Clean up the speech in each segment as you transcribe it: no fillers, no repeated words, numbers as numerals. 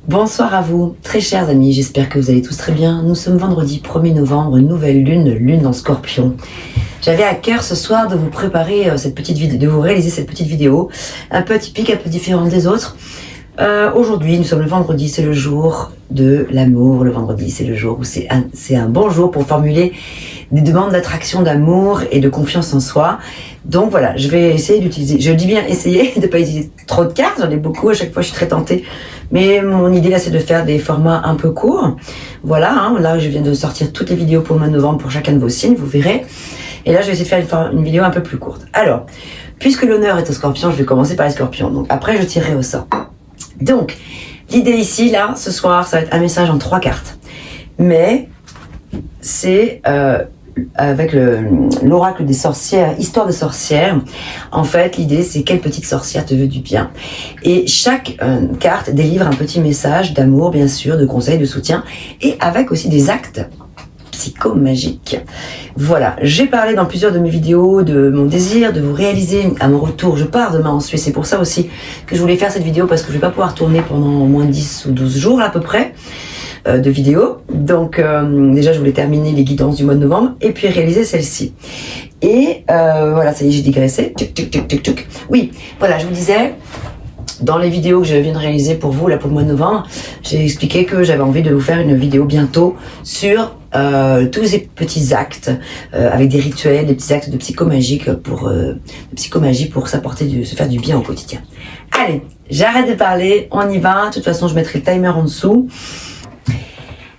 Bonsoir à vous, très chers amis, j'espère que vous allez tous très bien. Nous sommes vendredi 1er novembre, nouvelle lune, lune en scorpion. J'avais à cœur ce soir de vous préparer cette petite vidéo, de vous réaliser cette petite vidéo, un peu atypique, un peu différente des autres. Aujourd'hui, nous sommes le vendredi, c'est le jour de l'amour. Le vendredi, c'est le jour où c'est un bon jour pour formuler des demandes d'attraction, d'amour et de confiance en soi. Donc voilà, je vais essayer d'utiliser, je dis bien essayer, de ne pas utiliser trop de cartes, j'en ai beaucoup, à chaque fois je suis très tentée. Mais mon idée là, c'est de faire des formats un peu courts. Voilà, là je viens de sortir toutes les vidéos pour le mois de novembre pour chacun de vos signes, vous verrez. Et là, je vais essayer de faire une vidéo un peu plus courte. Alors, puisque l'honneur est au scorpion, je vais commencer par les scorpions. Donc après, je tirerai au sort. Donc, l'idée ici, là, ce soir, ça va être un message en 3 cartes. Mais, c'est avec l'oracle des sorcières, histoire de sorcière. En fait, l'idée, c'est quelle petite sorcière te veut du bien. Et chaque carte délivre un petit message d'amour, bien sûr, de conseils, de soutien, et avec aussi des actes psychomagiques. Voilà, j'ai parlé dans plusieurs de mes vidéos de mon désir de vous réaliser à mon retour. Je pars demain en Suisse, c'est pour ça aussi que je voulais faire cette vidéo, parce que je vais pas pouvoir tourner pendant au moins 10 ou 12 jours à peu près de vidéos. Donc déjà je voulais terminer les guidances du mois de novembre et puis réaliser celle-ci. Et voilà, ça y est, j'ai digressé. Oui, voilà, je vous disais, dans les vidéos que je viens de réaliser pour vous, là pour le mois de novembre, j'ai expliqué que j'avais envie de vous faire une vidéo bientôt sur tous ces petits actes avec des rituels, des petits actes de psychomagie pour s'apporter, se faire du bien au quotidien. Allez, j'arrête de parler, on y va. De toute façon, je mettrai le timer en dessous.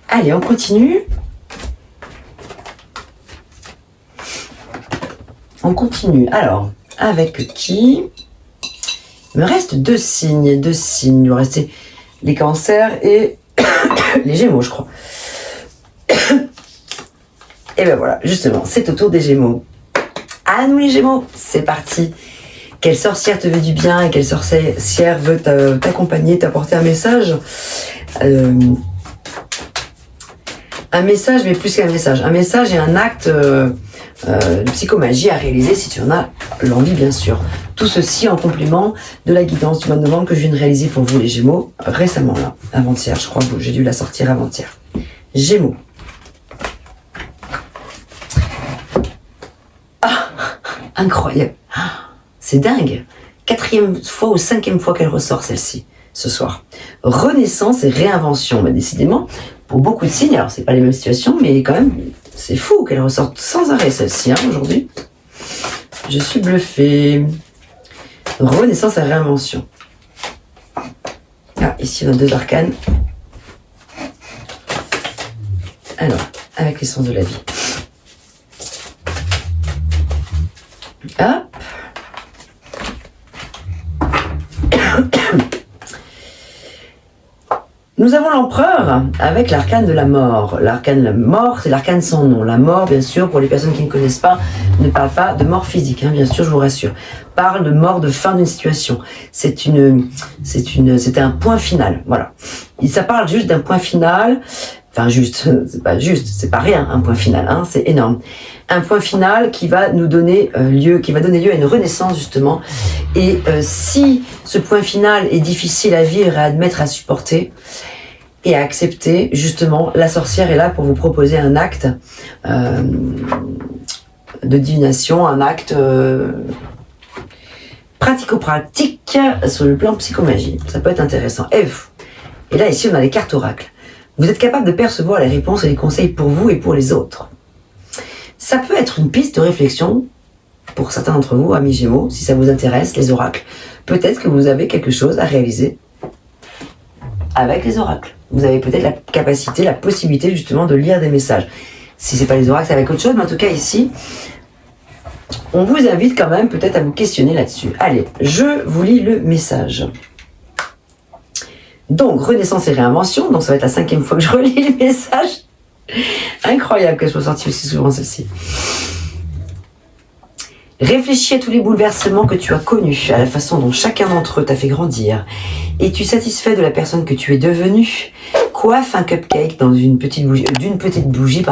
Allez, on continue. On continue. Alors, avec qui? Il me reste deux signes. Il doit rester les cancers et les gémeaux, je crois. Et ben voilà, justement, c'est au tour des gémeaux. À nous les gémeaux, c'est parti. Quelle sorcière te veut du bien et quelle sorcière veut t'accompagner, t'apporter un message un message, mais plus qu'un message. Un message et un acte de psychomagie à réaliser si tu en as l'envie, bien sûr. Tout ceci en complément de la guidance du mois de novembre que je viens de réaliser pour vous, les Gémeaux, récemment, là, avant-hier. Je crois que j'ai dû la sortir avant-hier. Gémeaux. Ah, incroyable. C'est dingue. 4e fois ou 5e fois qu'elle ressort, celle-ci, ce soir. Renaissance et réinvention. Mais décidément, pour beaucoup de signes, alors c'est pas les mêmes situations, mais quand même, c'est fou qu'elle ressorte sans arrêt celle-ci, aujourd'hui. Je suis bluffée. Renaissance et réinvention. Ah, ici on a 2 arcanes. Alors, avec l'essence de la vie. Hop. Nous avons l'empereur avec l'arcane de la mort. L'arcane de la mort, c'est l'arcane sans nom. La mort, bien sûr, pour les personnes qui ne connaissent pas, ne parle pas de mort physique, bien sûr, je vous rassure. Parle de mort, de fin d'une situation. C'est un point final, voilà. Ça parle juste d'un point final. Enfin, c'est pas rien, un point final, c'est énorme. Un point final qui va nous donner lieu à une renaissance, justement. Et si ce point final est difficile à vivre, à admettre, à supporter et à accepter, justement, la sorcière est là pour vous proposer un acte de divination, un acte pratico-pratique sur le plan psychomagie. Ça peut être intéressant. Et là, ici, on a les cartes oracles. Vous êtes capable de percevoir les réponses et les conseils pour vous et pour les autres. Ça peut être une piste de réflexion pour certains d'entre vous, amis Gémeaux, si ça vous intéresse, les oracles. Peut-être que vous avez quelque chose à réaliser avec les oracles. Vous avez peut-être la capacité, la possibilité justement de lire des messages. Si c'est pas les oracles, c'est avec autre chose, mais en tout cas ici, on vous invite quand même peut-être à vous questionner là-dessus. Allez, je vous lis le message. Donc, renaissance et réinvention, donc ça va être la 5e fois que je relis les messages. Incroyable qu'elle soit sortie aussi souvent, celle-ci. Réfléchis à tous les bouleversements que tu as connus, à la façon dont chacun d'entre eux t'a fait grandir. Es-tu satisfait de la personne que tu es devenue? Coiffe un cupcake d'une petite bougie,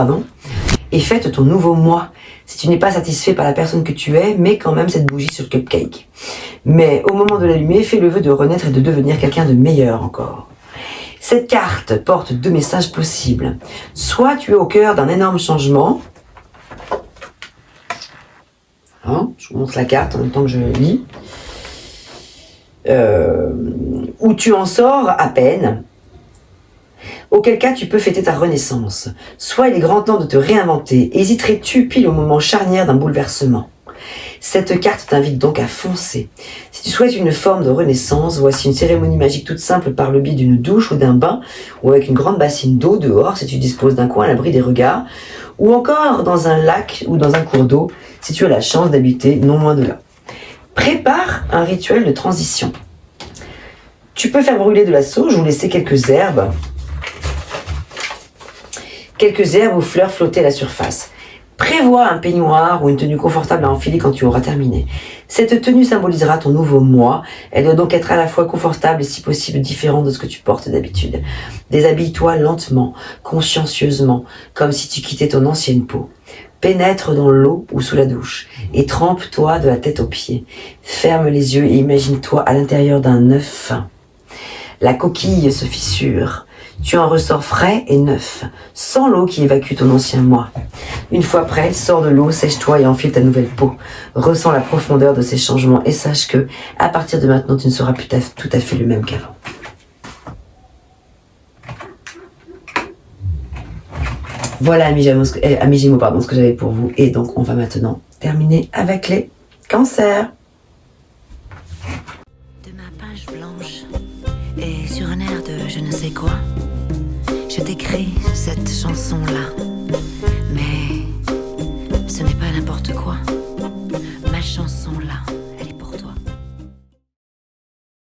et fête ton nouveau moi. Si tu n'es pas satisfait par la personne que tu es, mets quand même cette bougie sur le cupcake. Mais au moment de l'allumer, fais le vœu de renaître et de devenir quelqu'un de meilleur encore. Cette carte porte deux messages possibles. Soit tu es au cœur d'un énorme changement. Hein, je vous montre la carte en même temps que je lis. Où tu en sors à peine. Auquel cas tu peux fêter ta renaissance. Soit il est grand temps de te réinventer. Hésiterais-tu pile au moment charnière d'un bouleversement? Cette carte t'invite donc à foncer. Si tu souhaites une forme de renaissance, voici une cérémonie magique toute simple par le biais d'une douche ou d'un bain, ou avec une grande bassine d'eau dehors si tu disposes d'un coin à l'abri des regards, ou encore dans un lac ou dans un cours d'eau si tu as la chance d'habiter non loin de là. Prépare un rituel de transition. Tu peux faire brûler de la sauge ou laisser quelques herbes ou fleurs flotter à la surface. Prévois un peignoir ou une tenue confortable à enfiler quand tu auras terminé. Cette tenue symbolisera ton nouveau moi. Elle doit donc être à la fois confortable et si possible différente de ce que tu portes d'habitude. Déshabille-toi lentement, consciencieusement, comme si tu quittais ton ancienne peau. Pénètre dans l'eau ou sous la douche et trempe-toi de la tête aux pieds. Ferme les yeux et imagine-toi à l'intérieur d'un œuf fin. La coquille se fissure. Tu en ressors frais et neuf, sans l'eau qui évacue ton ancien moi. Une fois prêt, sors de l'eau, sèche-toi et enfile ta nouvelle peau. Ressens la profondeur de ces changements et sache que, à partir de maintenant, tu ne seras plus tout à fait le même qu'avant. Voilà, amis Gémeaux, ce que j'avais pour vous. Et donc, on va maintenant terminer avec les cancers. De ma page blanche et sur un air de je ne sais quoi, je t'écris cette chanson-là.